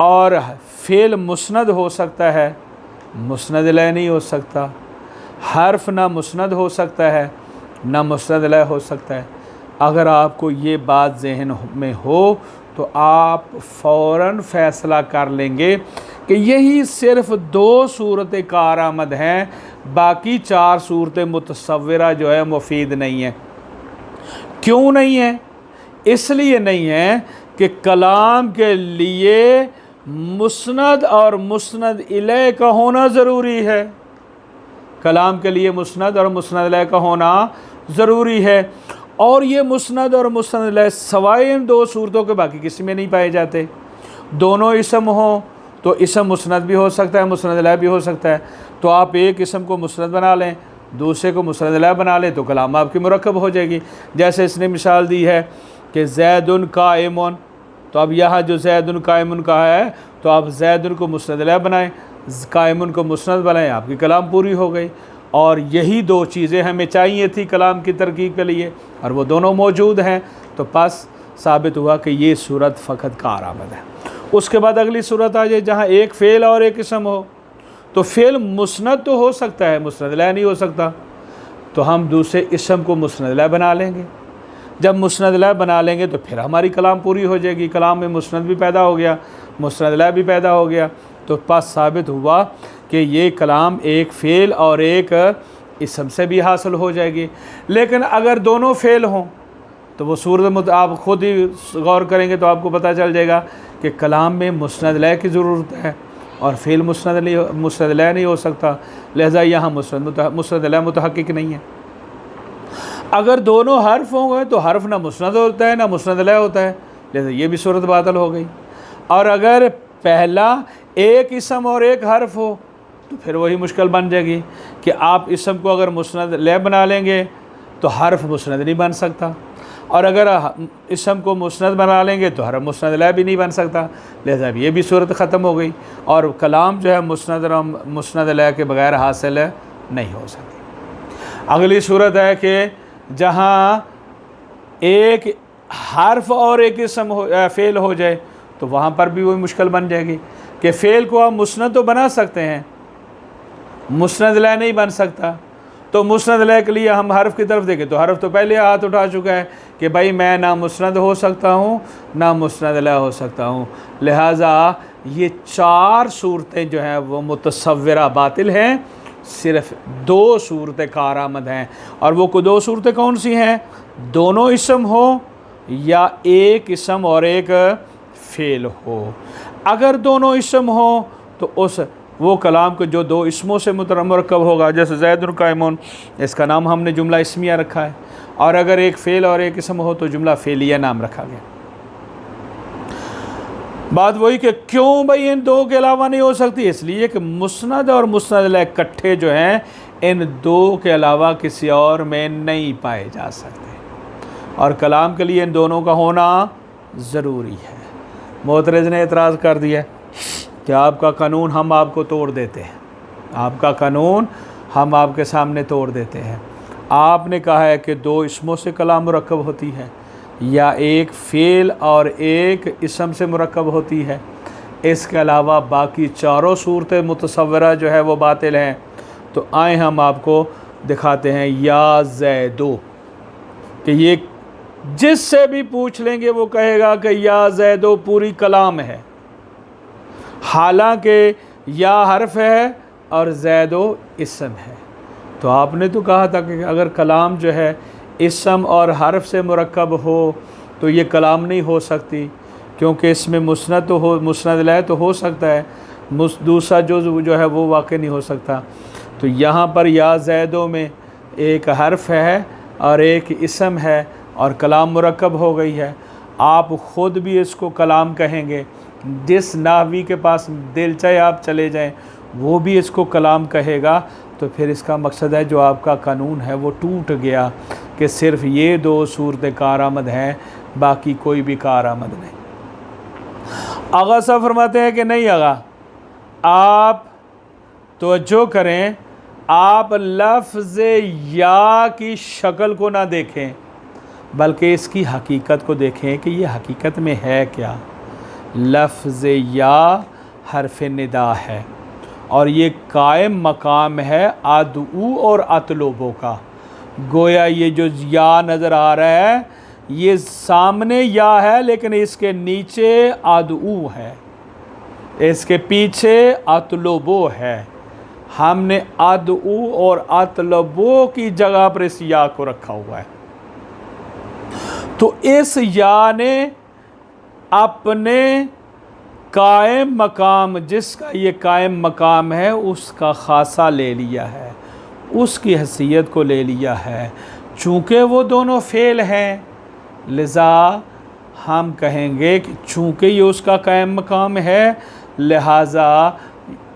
اور فعل مسند ہو سکتا ہے، مسند لہ نہیں ہو سکتا، حرف نہ مسند ہو سکتا ہے نہ مسند لہ ہو سکتا ہے۔ اگر آپ کو یہ بات ذہن میں ہو تو آپ فوراً فیصلہ کر لیں گے کہ یہی صرف 2 صورتیں کارآمد ہیں، باقی 4 صورتیں متصورہ جو ہے مفید نہیں ہیں۔ کیوں نہیں ہیں؟ اس لیے نہیں ہیں کہ کلام کے لیے مسند اور مسند الیہ کا ہونا ضروری ہے۔ کلام کے لیے مسند اور مسند الیہ کا ہونا ضروری ہے، اور یہ مسند اور مسند الیہ سوائے ان 2 صورتوں کے باقی کسی میں نہیں پائے جاتے۔ دونوں اسم ہوں تو اسم مسند بھی ہو سکتا ہے، مسند الیہ بھی ہو سکتا ہے۔ تو آپ ایک اسم کو مسند بنا لیں، دوسرے کو مسند الیہ بنا لیں تو کلام آپ کی مرکب ہو جائے گی۔ جیسے اس نے مثال دی ہے کہ زید قائم، تو اب یہاں جو زید قائم کہا ہے تو آپ زید کو مسند الیہ بنائیں، قائم کو مسند بنائیں، آپ کی کلام پوری ہو گئی۔ اور یہی 2 چیزیں ہمیں چاہیے تھی کلام کی ترکیب کے لیے، اور وہ دونوں موجود ہیں، تو پس ثابت ہوا کہ یہ صورت فقط کارآمد ہے۔ اس کے بعد اگلی صورت آ جائے جہاں ایک فعل اور ایک اسم ہو، تو فعل مسند تو ہو سکتا ہے، مسند الیہ نہیں ہو سکتا، تو ہم دوسرے اسم کو مسند الیہ بنا لیں گے۔ جب مسند الیہ بنا لیں گے تو پھر ہماری کلام پوری ہو جائے گی، کلام میں مسند بھی پیدا ہو گیا، مسند الیہ بھی پیدا ہو گیا، تو پس ثابت ہوا کہ یہ کلام ایک فعل اور ایک اسم سے بھی حاصل ہو جائے گی۔ لیکن اگر دونوں فعل ہوں تو وہ صورت آپ خود ہی غور کریں گے تو آپ کو پتہ چل جائے گا کہ کلام میں مسند الیہ کی ضرورت ہے، اور فعل مسند الیہ نہیں ہو سکتا، لہذا یہاں مسند الیہ متحقق نہیں ہے۔ اگر دونوں حرف ہوں گے تو حرف نہ مسند ہوتا ہے نہ مسند الیہ ہوتا ہے، لہذا یہ بھی صورت باطل ہو گئی۔ اور اگر پہلا ایک اسم اور ایک حرف ہو تو پھر وہی مشکل بن جائے گی کہ آپ اسم کو اگر مسند الیہ بنا لیں گے تو حرف مسند نہیں بن سکتا، اور اگر اسم کو مسند بنا لیں گے تو حرف مسند الیہ بھی نہیں بن سکتا، لہذا یہ بھی صورت ختم ہو گئی، اور کلام جو ہے مسند الیہ کے بغیر حاصل نہیں ہو سکتی۔ اگلی صورت ہے کہ جہاں ایک حرف اور ایک اسم فعل ہو جائے تو وہاں پر بھی وہی مشکل بن جائے گی کہ فعل کو آپ مسند تو بنا سکتے ہیں، مسند الیہ نہیں بن سکتا۔ تو مسند الیہ کے لیے ہم حرف کی طرف دیکھیں تو حرف تو پہلے ہاتھ اٹھا چکا ہے کہ بھائی میں نہ مسند ہو سکتا ہوں نہ مسند الیہ ہو سکتا ہوں، لہٰذا یہ 4 صورتیں جو ہیں وہ متصورہ باطل ہیں، صرف 2 صورتیں کارآمد ہیں، اور وہ 2 صورتیں کون سی ہیں؟ دونوں اسم ہو یا ایک اسم اور ایک فعل ہو۔ اگر دونوں اسم ہوں تو وہ کلام کو جو 2 اسموں سے مرکب ہوگا، جیسے زید قائم، اس کا نام ہم نے جملہ اسمیہ رکھا ہے، اور اگر ایک فعل اور ایک اسم ہو تو جملہ فعلیہ نام رکھا گیا۔ بات وہی کہ کیوں بھائی ان 2 کے علاوہ نہیں ہو سکتی؟ اس لیے کہ مسند اور مسند الیہ اکٹھے جو ہیں ان 2 کے علاوہ کسی اور میں نہیں پائے جا سکتے، اور کلام کے لیے ان دونوں کا ہونا ضروری ہے۔ معترض نے اعتراض کر دیا کہ آپ کا قانون ہم آپ کو توڑ دیتے ہیں، آپ کا قانون ہم آپ کے سامنے توڑ دیتے ہیں۔ آپ نے کہا ہے کہ 2 اسموں سے کلام مرکب ہوتی ہے، یا ایک فعل اور ایک اسم سے مرکب ہوتی ہے، اس کے علاوہ باقی 4 صورتیں متصورہ جو ہے وہ باطل ہیں۔ تو آئیں ہم آپ کو دکھاتے ہیں یا زیدو، کہ یہ جس سے بھی پوچھ لیں گے وہ کہے گا کہ یا زیدو پوری کلام ہے، حالانکہ یا حرف ہے اور زیدو اسم ہے۔ تو آپ نے تو کہا تھا کہ اگر کلام جو ہے اسم اور حرف سے مرکب ہو تو یہ کلام نہیں ہو سکتی، کیونکہ اس میں مسند الیہ تو ہو سکتا ہے، دوسرا جو ہے وہ واقع نہیں ہو سکتا۔ تو یہاں پر یا زیدو میں ایک حرف ہے اور ایک اسم ہے اور کلام مرکب ہو گئی ہے، آپ خود بھی اس کو کلام کہیں گے، جس نحوی کے پاس دل چاہے آپ چلے جائیں وہ بھی اس کو کلام کہے گا، تو پھر اس کا مقصد ہے جو آپ کا قانون ہے وہ ٹوٹ گیا کہ صرف یہ 2 صورتیں کارآمد ہیں، باقی کوئی بھی کارآمد نہیں۔ آغا صاحب فرماتے ہیں کہ نہیں آغا، آپ توجہ کریں، آپ لفظ یا کی شکل کو نہ دیکھیں بلکہ اس کی حقیقت کو دیکھیں کہ یہ حقیقت میں ہے کیا۔ لفظ یا حرف ندا ہے، اور یہ قائم مقام ہے ادعو اور اطلبو کا۔ گویا یہ جو یا نظر آ رہا ہے یہ سامنے یا ہے، لیکن اس کے نیچے ادعو ہے، اس کے پیچھے اطلبو ہے۔ ہم نے ادعو اور اطلبو کی جگہ پر اس یا کو رکھا ہوا ہے، تو اس یا نے اپنے قائم مقام، جس کا یہ قائم مقام ہے، اس کا خاصہ لے لیا ہے، اس کی حیثیت کو لے لیا ہے۔ چونکہ وہ دونوں فعل ہیں، لذا ہم کہیں گے کہ چونکہ یہ اس کا قائم مقام ہے، لہٰذا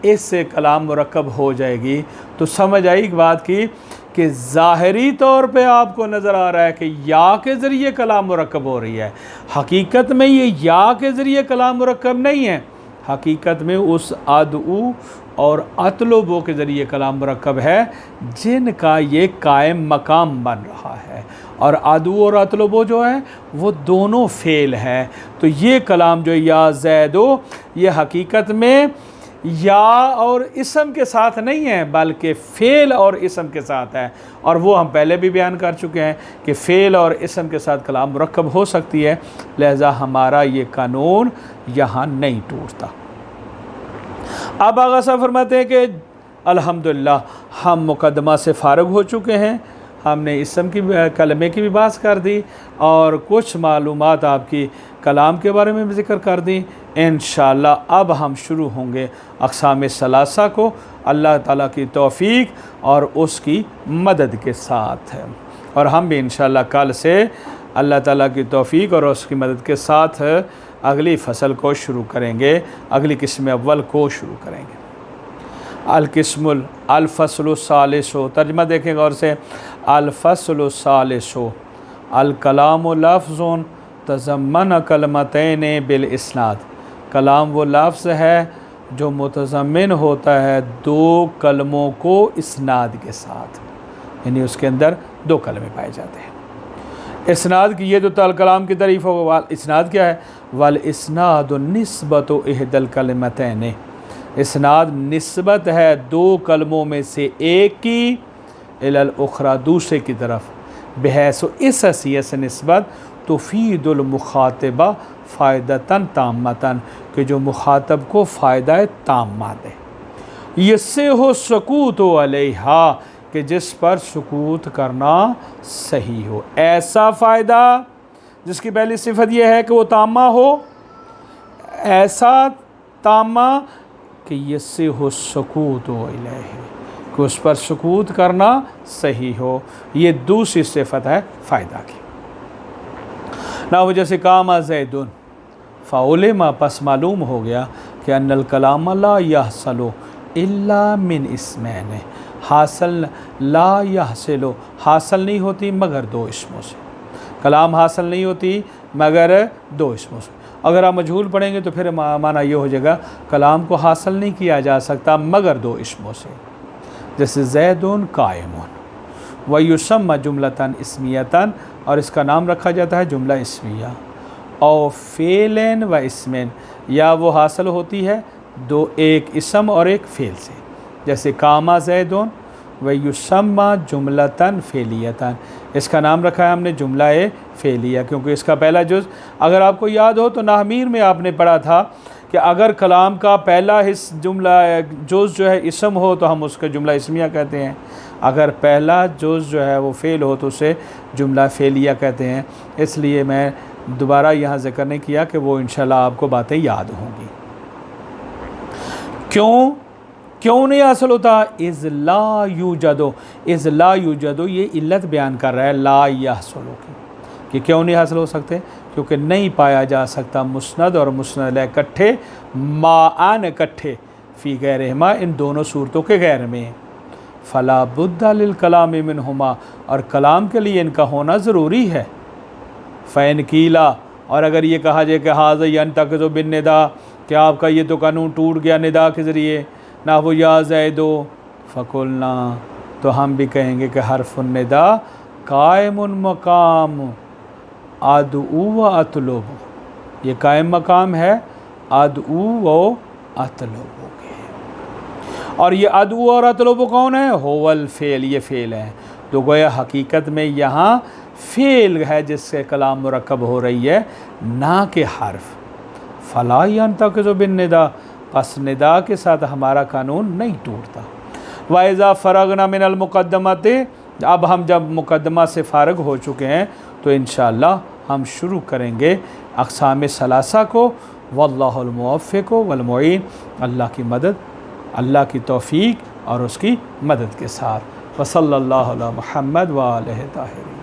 اس سے کلام مرکب ہو جائے گی۔ تو سمجھ آئی ایک بات کی کہ ظاہری طور پہ آپ کو نظر آ رہا ہے کہ یا کے ذریعے کلام مرکب ہو رہی ہے، حقیقت میں یہ یا کے ذریعے کلام مرکب نہیں ہے، حقیقت میں اس ادعو اور اطلبو کے ذریعے کلام مرکب ہے، جن کا یہ قائم مقام بن رہا ہے۔ اور ادعو اور اطلبو جو ہے وہ دونوں فعل ہیں، تو یہ کلام جو یا زیدو یہ حقیقت میں یا اور اسم کے ساتھ نہیں ہے، بلکہ فعل اور اسم کے ساتھ ہے، اور وہ ہم پہلے بھی بیان کر چکے ہیں کہ فعل اور اسم کے ساتھ کلام مرکب ہو سکتی ہے، لہذا ہمارا یہ قانون یہاں نہیں ٹوٹتا۔ اب آغا صاحب فرماتے ہیں کہ الحمدللہ ہم مقدمہ سے فارغ ہو چکے ہیں، ہم نے اسم کی کلمے کی بھی بات کر دی اور کچھ معلومات آپ کی کلام کے بارے میں بھی ذکر کر دی۔ انشاءاللہ اب ہم شروع ہوں گے اقسام ثلاثہ کو اللہ تعالیٰ کی توفیق اور اس کی مدد کے ساتھ ہے، اور ہم بھی انشاءاللہ کل سے اللہ تعالیٰ کی توفیق اور اس کی مدد کے ساتھ اگلی فصل کو شروع کریں گے، اگلی قسم اول کو شروع کریں گے۔ الفصل الثالث، ترجمہ دیکھیں غور سے۔ الفصل الثالث، الکلام لفظ تضمن کلمتین بالاسناد، کلام وہ لفظ ہے جو متضمن ہوتا ہے دو کلموں کو اسناد کے ساتھ، یعنی اس کے اندر دو کلمے پائے جاتے ہیں۔ اسناد کی یہ تو الکلام کی تعریف ہو، اسناد کیا ہے؟ والاسناد نسبت احد الکلمتین، اسناد نسبت ہے دو کلموں میں سے ایک کی الی الاخری دوسرے کی طرف، بحیث اس حیثیت سے نسبت تفید المخاطبہ فائدتاً تامتاً، کہ جو مخاطب کو فائدہ تامہ دے، یصح السکوت علیہا، کہ جس پر سکوت کرنا صحیح ہو، ایسا فائدہ جس کی پہلی صفت یہ ہے کہ وہ تامہ ہو، ایسا تامہ کہ یصح السکوت علیہ، کہ اس پر سکوت کرنا صحیح ہو، یہ دوسری صفت ہے فائدہ کی۔ نہ وہ جیسے کام زید فعلم، پس معلوم ہو گیا کہ ان الکلام لا یحصل الا من اسمین، حاصل لا یحصل، حاصل نہیں ہوتی مگر دو اسموں سے، کلام حاصل نہیں ہوتی مگر دو اسموں سے۔ اگر آپ مجہول پڑھیں گے تو پھر معنی یہ ہو جائے گا کلام کو حاصل نہیں کیا جا سکتا مگر دو اسموں سے، جیسے زید قائم، ویسمى جملۃ اسمیۃ، اور اس کا نام رکھا جاتا ہے جملہ اسمیہ، او فعل و اسم، یا وہ حاصل ہوتی ہے دو، ایک اسم اور ایک فعل سے، جیسے قام زید ویسمى جملۃ فعلیۃ، اس کا نام رکھا ہے ہم نے جملہ فعلیہ، کیونکہ اس کا پہلا جز اگر آپ کو یاد ہو تو نحمیر میں آپ نے پڑھا تھا کہ اگر کلام کا پہلا جملہ جز جو ہے اسم ہو تو ہم اس کا جملہ اسمیہ کہتے ہیں، اگر پہلا جز جو ہے وہ فعل ہو تو اسے جملہ فعلیہ کہتے ہیں۔ اس لیے میں دوبارہ یہاں ذکر نہیں کیا کہ وہ انشاءاللہ آپ کو باتیں یاد ہوں گی۔ کیوں نہیں حاصل ہوتا؟ اذ لا یوجدو، اذ لا یوجدو یہ علت بیان کر رہا ہے لا یحصل کی، کہ کیوں نہیں حاصل ہو سکتے؟ کیونکہ نہیں پایا جا سکتا مسند اور مسند علیہ اکٹھے، معاً اکٹھے، فی غیرہما ان دونوں صورتوں کے غیر میں، فلا بد للکلام منہما، اور کلام کے لیے ان کا ہونا ضروری ہے، فین کیلا، اور اگر یہ کہا جائے کہ حاضر ینتقض بالندا، کہ آپ کا یہ تو قانون ٹوٹ گیا ندا کے ذریعے، نہ وہ یا زیدو فقلنا، تو ہم بھی کہیں گے کہ حرف الندا قائم مقام ادعو و اطلب، یہ قائم مقام ہے ادعو و اطلب کے، اور یہ ادعو اور اطلب کون ہے؟ هو الفعل، یہ فعل ہے، تو گویا حقیقت میں یہاں فعل ہے جس سے کلام مرکب ہو رہی ہے، نہ کہ حرف۔ فلا ينتقض بالندا، پس ندا کے ساتھ ہمارا قانون نہیں ٹوٹتا۔ وَإِذَا فَرَغْنَا مِنَ الْمُقَدَّمَةِ، اب ہم جب مقدمہ سے فارغ ہو چکے ہیں تو انشاءاللہ ہم شروع کریں گے اقسام ثلاثہ کو۔ واللہ الموفق والمعین، اللہ کی مدد، اللہ کی توفیق اور اس کی مدد کے ساتھ۔ وصلی اللہ علی محمد وآلہ طاہرین۔